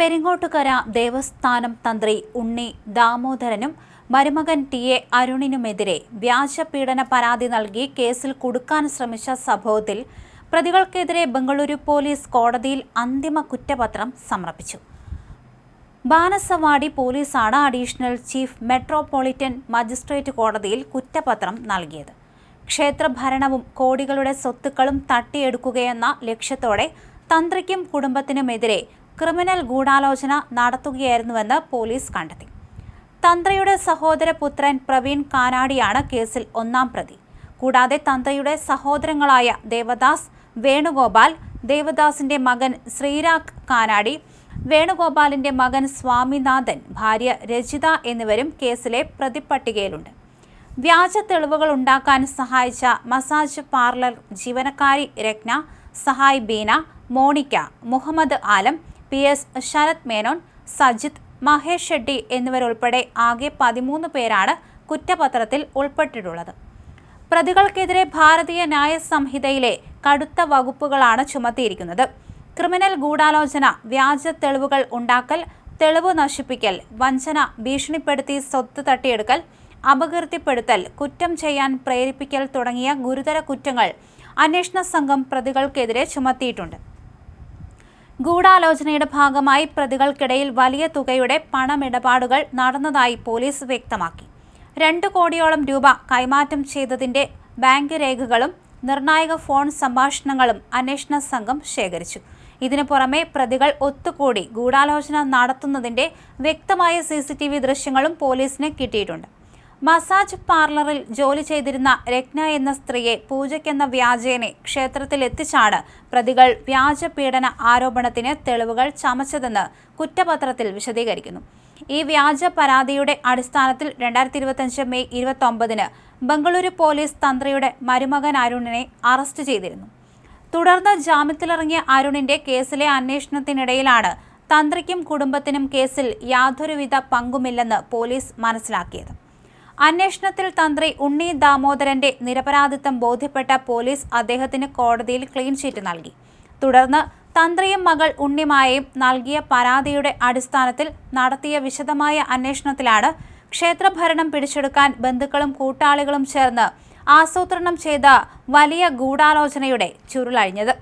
പെരിങ്ങോട്ടുകര ദേവസ്ഥാനം തന്ത്രി ഉണ്ണി ദാമോദരനും മരുമകൻ ടി.എ. അരുണിനുമെതിരെ വ്യാജപീഡന പരാതി നൽകി കേസിൽ കുടുക്കാൻ ശ്രമിച്ച സംഭവത്തിൽ പ്രതികൾക്കെതിരെ ബംഗളൂരു പോലീസ് കോടതിയിൽ അന്തിമ കുറ്റപത്രം സമർപ്പിച്ചു. ബാനസവാടി പോലീസാണ് അഡീഷണൽ ചീഫ് മെട്രോപൊളിറ്റൻ മജിസ്ട്രേറ്റ് കോടതിയിൽ കുറ്റപത്രം നൽകിയത്. ക്ഷേത്രഭരണവും കോടികളുടെ സ്വത്തുക്കളും തട്ടിയെടുക്കുകയെന്ന ലക്ഷ്യത്തോടെ തന്ത്രിക്കും കുടുംബത്തിനുമെതിരെ ക്രിമിനൽ ഗൂഢാലോചന നടത്തുകയായിരുന്നുവെന്ന് പോലീസ് കണ്ടെത്തി. തന്ത്രിയുടെ സഹോദരപുത്രൻ പ്രവീൺ കാനാടിയാണ് കേസിൽ ഒന്നാം പ്രതി. കൂടാതെ തന്ത്രിയുടെ സഹോദരങ്ങളായ ദേവദാസ്, വേണുഗോപാൽ, ദേവദാസിന്റെ മകൻ ശ്രീരാഗ് കാനാടി, വേണുഗോപാലിന്റെ മകൻ സ്വാമിനാഥൻ, ഭാര്യ രജിത എന്നിവരും കേസിലെ പ്രതിപ്പട്ടികയിലുണ്ട്. വ്യാജ തെളിവുകൾ ഉണ്ടാക്കാൻ സഹായിച്ച മസാജ് പാർലർ ജീവനക്കാരി രത്ന, സഹായ് ബീന, മോണിക്ക, മുഹമ്മദ് ആലം, PS ശരത് മേനോൻ, സജിത്, മഹേഷ് ഷെട്ടി എന്നിവരുൾപ്പെടെ ആകെ 13 പേരാണ് കുറ്റപത്രത്തിൽ ഉൾപ്പെട്ടിട്ടുള്ളത്. പ്രതികൾക്കെതിരെ ഭാരതീയ ന്യായ സംഹിതയിലെ കടുത്ത വകുപ്പുകളാണ് ചുമത്തിയിരിക്കുന്നത്. ക്രിമിനൽ ഗൂഢാലോചന, വ്യാജ തെളിവുകൾ ഉണ്ടാക്കൽ, തെളിവ് നശിപ്പിക്കൽ, വഞ്ചന, ഭീഷണിപ്പെടുത്തി സ്വത്ത് തട്ടിയെടുക്കൽ, അപകീർത്തിപ്പെടുത്തൽ, കുറ്റം ചെയ്യാൻ പ്രേരിപ്പിക്കൽ തുടങ്ങിയ ഗുരുതര കുറ്റങ്ങൾ അന്വേഷണ സംഘം പ്രതികൾക്കെതിരെ ചുമത്തിയിട്ടുണ്ട്. ഗൂഢാലോചനയുടെ ഭാഗമായി പ്രതികൾക്കിടയിൽ വലിയ തുകയുടെ പണമിടപാടുകൾ നടന്നതായി പോലീസ് വ്യക്തമാക്കി. 2 കോടിയോളം രൂപ കൈമാറ്റം ചെയ്തതിന്റെ ബാങ്ക് രേഖകളും നിർണായക ഫോൺ സംഭാഷണങ്ങളും അന്വേഷണ സംഘം ശേഖരിച്ചു. ഇതിനു പുറമെ പ്രതികൾ ഒത്തുകൂടി ഗൂഢാലോചന നടത്തുന്നതിന്റെ വ്യക്തമായ CCTV ദൃശ്യങ്ങളും പോലീസിന് കിട്ടിയിട്ടുണ്ട്. മസാജ് പാർലറിൽ ജോലി ചെയ്തിരുന്ന രത്ന എന്ന സ്ത്രീയെ പൂജയ്ക്കെന്ന വ്യാജേനെ ക്ഷേത്രത്തിലെത്തിച്ചാണ് പ്രതികൾ വ്യാജപീഡന ആരോപണത്തിന് തെളിവുകൾ ചമച്ചതെന്ന് കുറ്റപത്രത്തിൽ വിശദീകരിക്കുന്നു. ഈ വ്യാജ പരാതിയുടെ അടിസ്ഥാനത്തിൽ 2025 മെയ് 29-ന് ബംഗളൂരു പോലീസ് തന്ത്രിയുടെ മരുമകൻ അരുണിനെ അറസ്റ്റ് ചെയ്തിരുന്നു. തുടർന്ന് ജാമ്യത്തിലിറങ്ങിയ അരുണിന്റെ കേസിലെ അന്വേഷണത്തിനിടയിലാണ് തന്ത്രിക്കും കുടുംബത്തിനും കേസിൽ യാതൊരുവിധ പങ്കുമില്ലെന്ന് പോലീസ് മനസ്സിലാക്കിയത്. അന്വേഷണത്തിൽ തന്ത്രി ഉണ്ണി ദാമോദരന്റെ നിരപരാധിത്വം ബോധ്യപ്പെട്ട പോലീസ് അദ്ദേഹത്തിന് കോടതിയിൽ ക്ലീൻ ചീറ്റ് നൽകി. തുടർന്ന് തന്ത്രിയും മകൾ ഉണ്ണിമായയും നൽകിയ പരാതിയുടെ അടിസ്ഥാനത്തിൽ നടത്തിയ വിശദമായ അന്വേഷണത്തിലാണ് ക്ഷേത്രഭരണം പിടിച്ചെടുക്കാൻ ബന്ധുക്കളും കൂട്ടാളികളും ചേർന്ന് ആസൂത്രണം ചെയ്ത വലിയ ഗൂഢാലോചനയുടെ ചുരുളഴിഞ്ഞത്.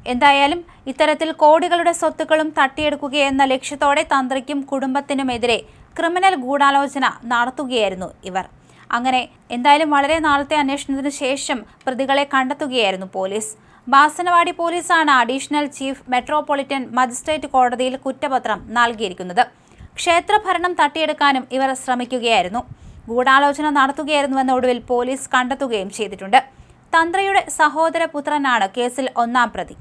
എന്തായാലും ഇത്തരത്തിൽ കോടികളുടെ സ്വത്തുക്കളും തട്ടിയെടുക്കുകയെന്ന ലക്ഷ്യത്തോടെ തന്ത്രിക്കും കുടുംബത്തിനുമെതിരെ ക്രിമിനൽ ഗൂഢാലോചന നടത്തുകയായിരുന്നു ഇവർ. അങ്ങനെ എന്തായാലും വളരെ നാളത്തെ അന്വേഷണത്തിന് ശേഷം പ്രതികളെ കണ്ടെത്തുകയായിരുന്നു പോലീസ്. ബാനസവാടി പോലീസാണ് അഡീഷണൽ ചീഫ് മെട്രോപൊളിറ്റൻ മജിസ്ട്രേറ്റ് കോടതിയിൽ കുറ്റപത്രം നൽകിയിരിക്കുന്നത്. ക്ഷേത്രഭരണം തട്ടിയെടുക്കാനും ഇവർ ശ്രമിക്കുകയായിരുന്നു. ഗൂഢാലോചന നടത്തുകയായിരുന്നുവെന്ന് ഒടുവിൽ പോലീസ് കണ്ടെത്തുകയും ചെയ്തിട്ടുണ്ട്. തന്ത്രിയുടെ സഹോദരപുത്രനാണ് കേസിൽ ഒന്നാം പ്രതി.